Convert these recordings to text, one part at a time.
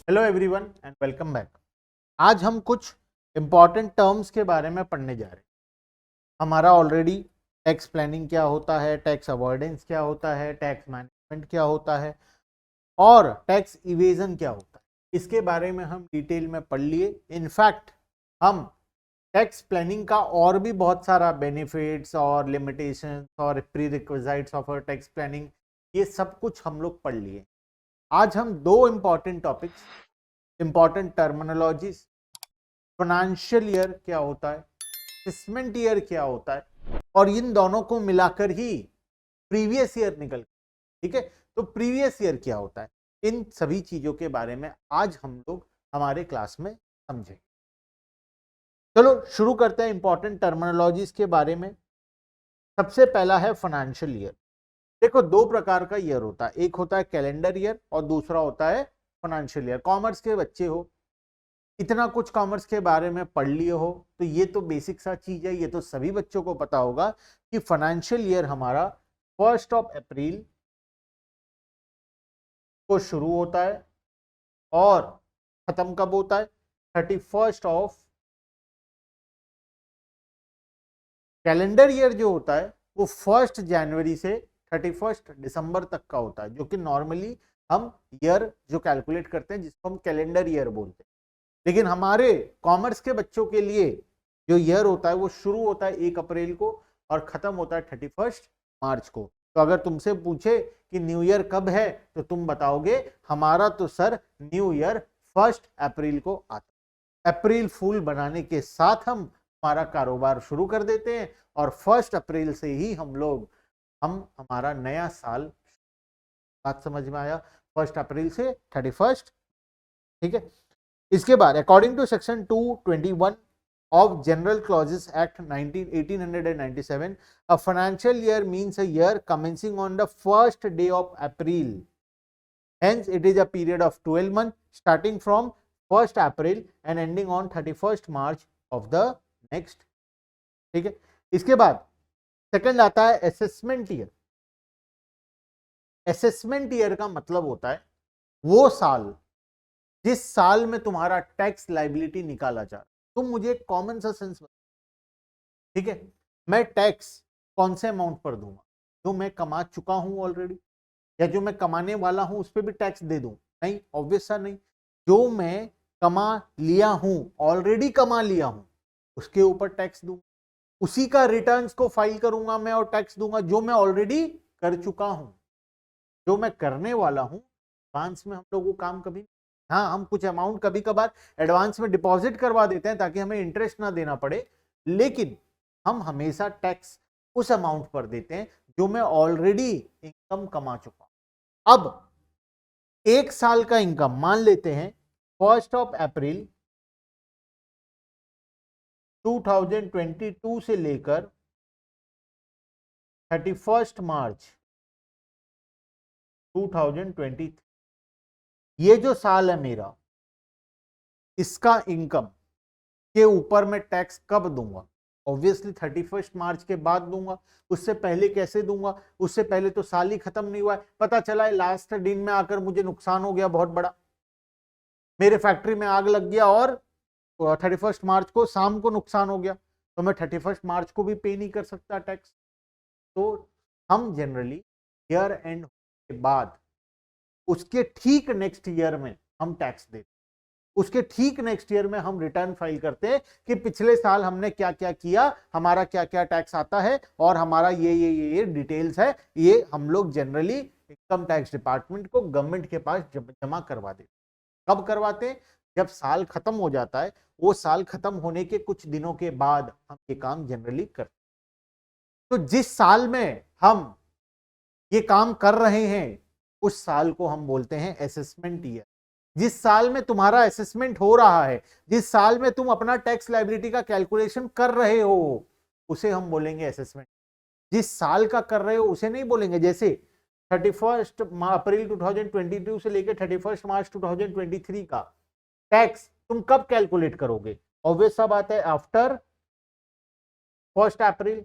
Hello everyone and welcome back. आज हम कुछ इंपॉर्टेंट टर्म्स के बारे में पढ़ने जा रहे हैं। हमारा ऑलरेडी टैक्स प्लानिंग क्या होता है, टैक्स अवॉइडेंस क्या होता है, टैक्स मैनेजमेंट क्या होता है और टैक्स इवेजन क्या होता है, इसके बारे में हम डिटेल में पढ़ लिए। इनफैक्ट हम टैक्स प्लानिंग का और भी बहुत सारा बेनिफिट्स और लिमिटेशंस और pre requisites of tax planning, ये सब कुछ हम लोग पढ़ लिए। आज हम दो important topics, important terminologies, financial year क्या होता है, असेसमेंट ईयर क्या होता है, और इन दोनों को मिलाकर ही प्रीवियस ईयर निकल, ठीक है। तो प्रीवियस ईयर क्या होता है, इन सभी चीजों के बारे में आज हम लोग हमारे क्लास में समझेंगे। चलो शुरू करते हैं इंपॉर्टेंट टर्मिनोलॉजीज के बारे में। सबसे पहला है फाइनेंशियल ईयर। देखो, दो प्रकार का ईयर होता है, एक होता है कैलेंडर ईयर और दूसरा होता है फाइनेंशियल ईयर। कॉमर्स के बच्चे हो, इतना कुछ कॉमर्स के बारे में पढ़ लिए हो तो ये तो बेसिक सा चीज है, ये तो सभी बच्चों को पता होगा कि फाइनेंशियल ईयर हमारा 1 अप्रैल को शुरू होता है और खत्म कब होता है, 31 कैलेंडर ईयर जो होता है वो 1 जनवरी से 31 दिसंबर तक का होता है, जो कि नॉर्मली हम ईयर जो कैलकुलेट करते हैं जिसको हम कैलेंडर ईयर बोलते हैं। लेकिन हमारे कॉमर्स के बच्चों के लिए जो ईयर होता है वो शुरू होता है 1 अप्रैल को और खत्म होता है 31 मार्च को। तो अगर तुमसे पूछे कि न्यू ईयर कब है तो तुम बताओगे हमारा तो सर न्यू ईयर 1 अप्रैल को आता है। अप्रैल फूल बनाने के साथ हम हमारा कारोबार शुरू कर देते हैं और 1 अप्रैल से ही हम हमारा नया साल, बात समझ में आया, 1 अप्रैल से 31, ठीक है। इसके बाद according to section 221 of General Clauses Act 1897, a financial year means a year commencing on the first day of April. Hence, it is a period of 12 months starting from 1st April and ending on 31st March of the next. ठीक है। इसके बाद second आता है assessment year. Assessment year का मतलब होता है वो साल जिस साल में तुम्हारा टैक्स लाइबिलिटी निकाला जा रहा है। तुम मुझे कॉमन सा सेंस, ठीक है, मैं टैक्स कौन से अमाउंट पर दूंगा, जो मैं कमा चुका हूं ऑलरेडी या जो मैं कमाने वाला हूं उस पर भी टैक्स दे दूं? नहीं, ऑब्वियस सा नहीं। जो मैं कमा लिया हूं, ऑलरेडी कमा लिया हूं, उसके ऊपर टैक्स दूं, उसी का रिटर्न्स को फाइल करूंगा मैं और टैक्स दूंगा। जो मैं ऑलरेडी कर चुका हूं, जो मैं करने वाला हूं, एडवांस में हम लोग वो काम कभी, हाँ, हम कुछ अमाउंट कभी कभार एडवांस में डिपॉजिट करवा देते हैं ताकि हमें इंटरेस्ट ना देना पड़े, लेकिन हम हमेशा टैक्स उस अमाउंट पर देते हैं जो मैं ऑलरेडी इनकम कमा चुका हूं। अब एक साल का इनकम मान लेते हैं 1 अप्रैल 2022 से लेकर 31 मार्च 2023, ये जो साल है मेरा, इसका इनकम के ऊपर मैं टैक्स कब दूंगा? ऑब्वियसली 31 मार्च के बाद दूंगा। उससे पहले कैसे दूंगा? उससे पहले तो साल ही खत्म नहीं हुआ है, पता चला है लास्ट दिन में आकर मुझे नुकसान हो गया बहुत बड़ा, मेरे फैक्ट्री में आग लग गया और 31 मार्च को शाम को नुकसान हो गया, तो मैं 31 मार्च को भी पे नहीं कर सकता टैक्स। तो हम जनरली ईयर एंड के बाद उसके ठीक नेक्स्ट ईयर में हम टैक्स देते, उसके ठीक नेक्स्ट ईयर में हम रिटर्न फाइल करते हैं कि पिछले साल हमने क्या क्या किया, हमारा क्या क्या टैक्स आता है और हमारा ये डिटेल्स है। ये हम लोग जनरली इनकम टैक्स डिपार्टमेंट को, गवर्नमेंट के पास जमा करवा देते। कब करवाते हैं? जब साल खत्म हो जाता है, वो साल खत्म होने के कुछ दिनों के बाद हम ये काम जनरली करते हैं। तो जिस साल में हम ये काम कर रहे हैं उस साल को हम बोलते हैं असेसमेंट ईयर। जिस साल में तुम्हारा असेसमेंट हो रहा है, जिस साल में तुम अपना टैक्स लायबिलिटी का कैलकुलेशन कर रहे हो, उसे हम बोलेंगे असेसमेंट। जिस साल का कर रहे हो उसे नहीं बोलेंगे। जैसे 31 अप्रैल 2022 से लेकर 31 मार्च 2023 का टैक्स तुम कब कैलकुलेट करोगे? ऑब्वियस सा बात है, आफ्टर 1 अप्रैल।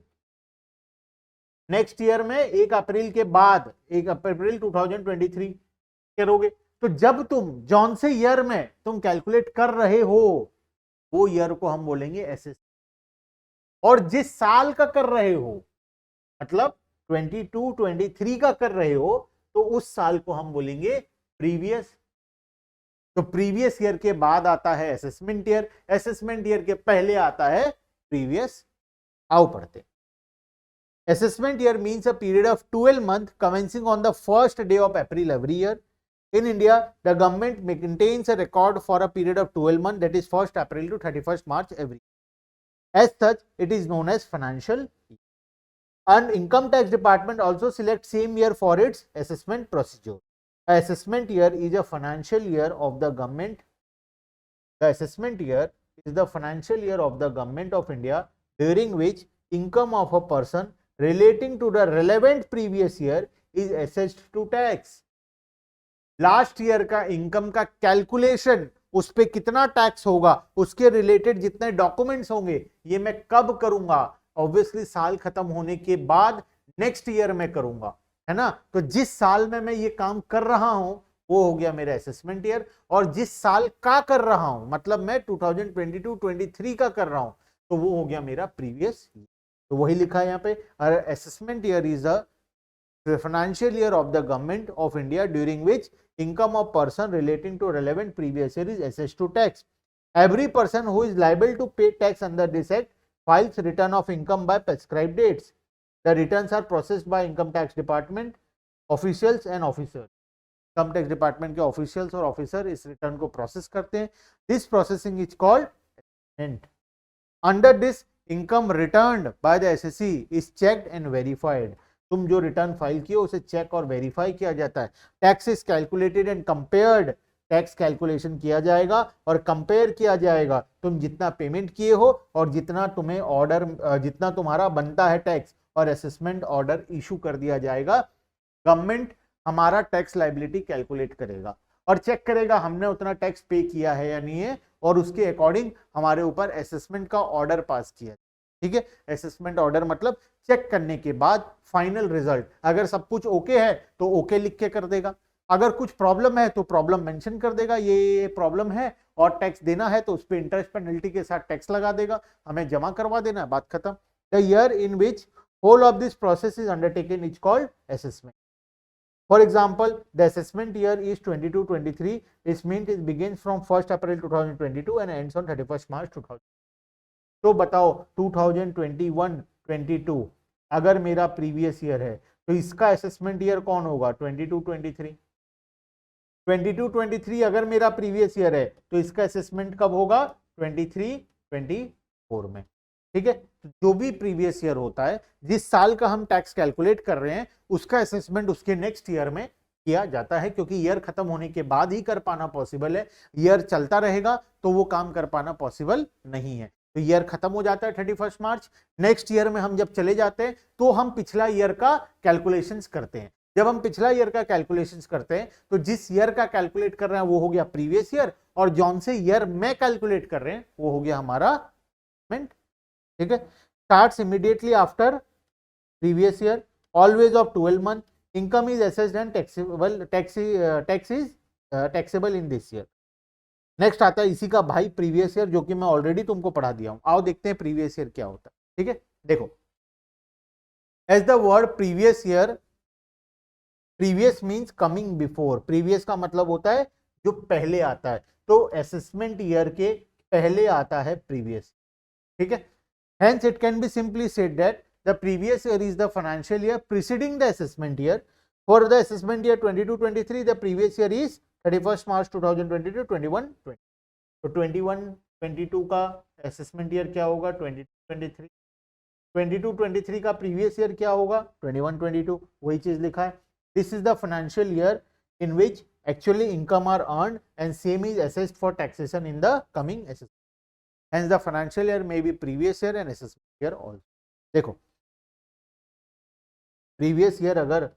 नेक्स्ट ईयर में 1 अप्रैल के बाद 1 अप्रैल 2023 करोगे। तो जब तुम जौन से ईयर में तुम कैलकुलेट कर रहे हो वो ईयर को हम बोलेंगे एसेसमेंट, और जिस साल का कर रहे हो मतलब 22 23 का कर रहे हो तो उस साल को हम बोलेंगे प्रीवियस। तो प्रीवियस ईयर के बाद आता है असेसमेंट ईयर, असेसमेंट ईयर के पहले आता है प्रीवियस। आओ पढ़ते। Assessment year means a period of 12 months commencing on the first day of April every year. In India, the government maintains a record for a period of 12 months, that is 1st April to 31st March every year. As such, it is known as financial year. And Income Tax Department also selects same year for its assessment procedure. A assessment year is a financial year of the government. The assessment year is the financial year of the government of India during which income of a person relating to the relevant previous year is assessed to tax. Last year का income का calculation, उस पे कितना tax होगा, उसके related जितने documents होंगे, ये मैं कब करूंगा? ऑब्वियसली साल खत्म होने के बाद नेक्स्ट ईयर में करूंगा, है ना। तो जिस साल में मैं ये काम कर रहा हूं वो हो गया मेरा असेसमेंट ईयर, और जिस साल का कर रहा हूं मतलब मैं 2022-23 का कर रहा हूं तो वो हो गया मेरा प्रीवियस ईयर। तो वही लिखा है यहाँ पे, assessment year is a financial year of the government of India during which income of person relating to relevant previous year is assessed to tax. Every person who is liable to pay tax under this act files return of income by prescribed dates. The returns are processed by Income Tax Department officials and officers. Income Tax Department के officials और officer इस return को process करते हैं. This processing is called assessment. Under this, income returned by the SSC is checked and verified. तुम जो return file किए उसे चेक और वेरीफाई किया जाता है. Tax is calculated and compared, tax calculation किया जाएगा और कंपेयर किया जाएगा तुम जितना पेमेंट किए हो और जितना तुम्हें ऑर्डर, जितना तुम्हारा बनता है टैक्स, और असेसमेंट ऑर्डर इशू कर दिया जाएगा. गवर्नमेंट हमारा टैक्स लायबिलिटी कैलकुलेट करेगा और चेक करेगा हमने उतना टैक्स पे किया है या नहीं है, और उसके अकॉर्डिंग हमारे ऊपर असेसमेंट का ऑर्डर पास किया. ठीक है, असेसमेंट ऑर्डर मतलब चेक करने के बाद फाइनल रिजल्ट. अगर सब कुछ ओके है तो ओके लिख के कर देगा, अगर कुछ प्रॉब्लम है तो प्रॉब्लम मेंशन कर देगा, ये प्रॉब्लम है और टैक्स देना है तो उस पर इंटरेस्ट पेनल्टी के साथ टैक्स लगा देगा, हमें जमा करवा देना, बात खत्म. The year in which whole of this process is undertaken is called assessment. For example, the assessment year is 22-23. Is mean it begins from 1st April 2022 and ends on 31st March 2000. तो बताओ 2021-22 अगर मेरा previous year है तो इसका assessment year कौन होगा? 22-23. 22-23 अगर मेरा प्रीवियस ईयर है तो इसका असेसमेंट कब होगा? 23-24 में. ठीक है, जो भी प्रीवियस ईयर होता है, जिस साल का हम टैक्स कैलकुलेट कर रहे हैं उसका असेसमेंट उसके नेक्स्ट ईयर में किया जाता है, क्योंकि ईयर खत्म होने के बाद ही कर पाना पॉसिबल है. ईयर चलता रहेगा तो वो काम कर पाना पॉसिबल नहीं है. तो ईयर खत्म हो जाता है 31 मार्च. नेक्स्ट ईयर में हम जब चले जाते हैं तो हम पिछला ईयर का कैलकुलेशंस करते हैं. जब हम पिछला ईयर का कैलकुलेशंस करते हैं तो जिस ईयर का कैलकुलेट कर रहे हैं वो हो गया प्रीवियस ईयर, और जौन से ईयर में कैलकुलेट कर रहे हैं वो हो गया हमारा असेसमेंट. ठीक है, starts immediately after previous year, always of 12 month. Income is assessed and taxable, tax is taxable in this year. Next आता है इसी का भाई प्रीवियस ईयर, जो कि मैं ऑलरेडी तुमको पढ़ा दिया हूं. आओ देखते हैं प्रीवियस ईयर क्या होता है. ठीक है, देखो, as the word previous year, previous means coming before. Previous का मतलब होता है जो पहले आता है, तो असेसमेंट ईयर के पहले आता है प्रीवियस. ठीक है, hence it can be simply said that the previous year is the financial year preceding the assessment year. For the assessment year 22-23 the previous year is 31st March 2022, 21-20. तो 21-22 का assessment year क्या होगा? 22-23. 22-23 का previous year क्या होगा? 21-22. वही चीज लिखा है. This is the financial year in which actually income are earned and same is assessed for taxation in the coming assessment. Hence the financial year may be previous year and assessment year also. देखो, previous year अगर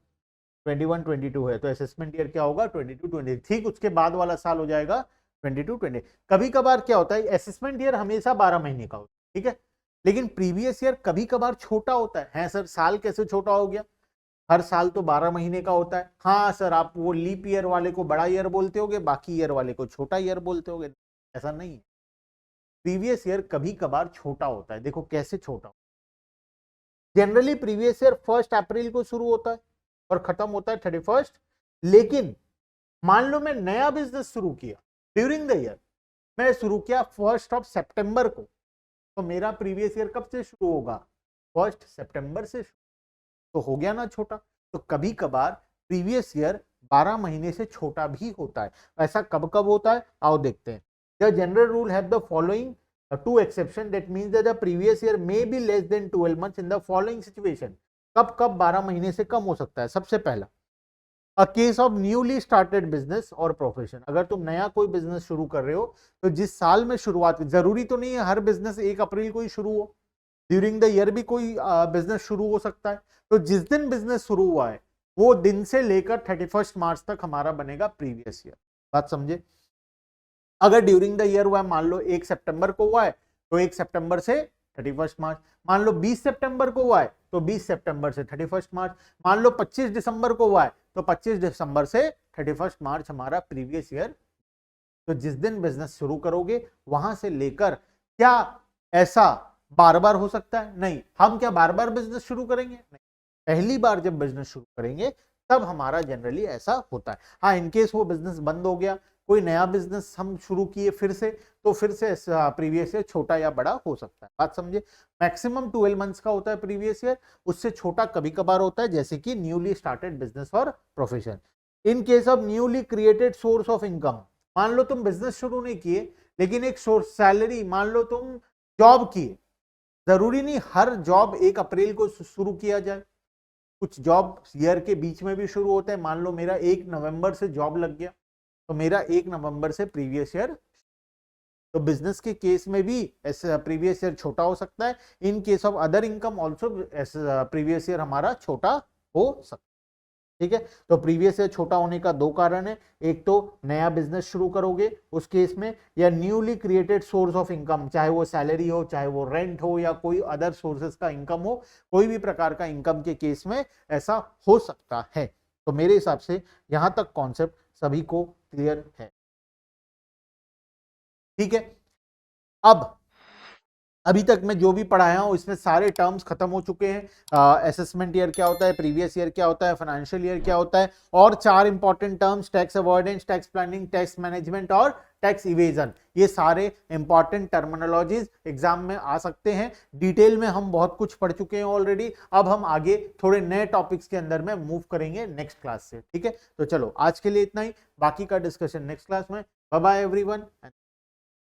21-22 है तो assessment year क्या होगा? 22-23. ठीक उसके बाद वाला साल हो जाएगा 22-20. कभी कभार क्या होता है, असेसमेंट ईयर हमेशा 12 महीने का होता है. ठीक है, लेकिन प्रीवियस ईयर कभी कभार छोटा होता है. सर साल कैसे छोटा हो गया? हर साल तो 12 महीने का होता है। हाँ सर, आप वो लीप ईयर वाले को बड़ा ईयर बोलते होगे, बाकी ईयर वाले को छोटा ईयर बोलते होगे। ऐसा नहीं है, प्रीवियस ईयर कभी कभार छोटा होता है। देखो कैसे छोटा, जनरली प्रीवियस ईयर 1 अप्रैल को शुरू होता है और खत्म होता है 31। लेकिन मान लो मैं नया बिजनेस शुरू किया ड्यूरिंग द ईयर, मैं शुरू किया 1 सितंबर को, तो मेरा प्रीवियस ईयर कब से शुरू होगा? 1 सितंबर से। तो हो गया ना छोटा। तो कभी कभार प्रीवियस ईयर 12 महीने से छोटा भी होता है। ऐसा कब कब होता है, आओ देखते हैं। The general rule have the following two exception, that means that the previous year may be less than 12 months in the following situation. कब कब 12 महीने से कम हो सकता है? सबसे पहला, a case of newly started business और प्रोफेशन। अगर तुम नया कोई बिजनेस शुरू कर रहे हो तो जिस साल में शुरुआत, जरूरी तो नहीं है हर बिजनेस 1 अप्रैल को ही शुरू हो, ड्यूरिंग द ईयर भी कोई बिजनेस शुरू हो सकता है। तो जिस दिन बिजनेस शुरू हुआ है वो दिन से लेकर 31 मार्च तक हमारा बनेगा प्रीवियस ईयर। बात समझे? अगर ड्यूरिंग द ईयर हुआ है, मान लो 1 सितंबर को हुआ है तो 1 सितंबर से 31 मार्च। मान लो 20 सितंबर को हुआ है तो 20 सितंबर से 31 मार्च। मान लो 25 दिसंबर को हुआ है तो 25 दिसंबर से 31 मार्च हमारा प्रीवियस ईयर। तो जिस दिन बिजनेस शुरू करोगे वहां से लेकर, क्या ऐसा बार बार हो सकता है? नहीं। हम क्या बार बार बिजनेस शुरू करेंगे? नहीं। पहली बार जब बिजनेस शुरू करेंगे तब हमारा जनरली ऐसा होता है। हाँ, इनकेस वो बिजनेस बंद हो गया, कोई नया बिजनेस हम शुरू किए फिर से, तो फिर से प्रीवियस ईयर छोटा या बड़ा हो सकता है। बात समझे? मैक्सिमम 12 मंथ्स का होता है प्रीवियस ईयर, उससे छोटा कभी कभार होता है, जैसे कि न्यूली स्टार्टेड बिजनेस और profession. In case of newly created source of income, मान लो तुम बिजनेस शुरू नहीं किए लेकिन एक सोर्स, सैलरी, मान लो तुम जॉब किए, जरूरी नहीं हर जॉब 1 अप्रैल को शुरू किया जाए, कुछ जॉब ईयर के बीच में भी शुरू होते हैं। मान लो मेरा 1 नवंबर से जॉब लग गया तो मेरा 1 नवंबर से प्रीवियस ईयर। तो बिजनेस के केस में भी ऐसे प्रीवियस ईयर छोटा हो सकता है। In case of other income also previous year हमारा छोटा हो सकता है। ठीक है, तो प्रीवियस ईयर छोटा होने का 2 कारण है, एक तो नया बिजनेस शुरू करोगे उस केस में, या newly created source of income, चाहे वो सैलरी हो, चाहे वो रेंट हो, या कोई अदर सोर्सेस का इनकम हो, कोई भी प्रकार का इनकम के केस में ऐसा हो सकता है। तो मेरे हिसाब से यहां तक कॉन्सेप्ट सभी को क्लियर है। ठीक है, अब अभी तक मैं जो भी पढ़ाया हूं इसमें सारे टर्म्स खत्म हो चुके हैं। असेसमेंट ईयर क्या होता है, प्रीवियस ईयर क्या होता है, फाइनेंशियल ईयर क्या होता है, और 4 important terms, tax avoidance, tax planning, tax management और टैक्स इवेजन। ये सारे इंपॉर्टेंट टर्मिनोलॉजीज एग्जाम में आ सकते हैं। डिटेल में हम बहुत कुछ पढ़ चुके हैं ऑलरेडी। अब हम आगे थोड़े नए टॉपिक्स के अंदर में मूव करेंगे नेक्स्ट क्लास से। ठीक है, तो चलो आज के लिए इतना ही, बाकी का डिस्कशन नेक्स्ट क्लास में। Bye bye everyone.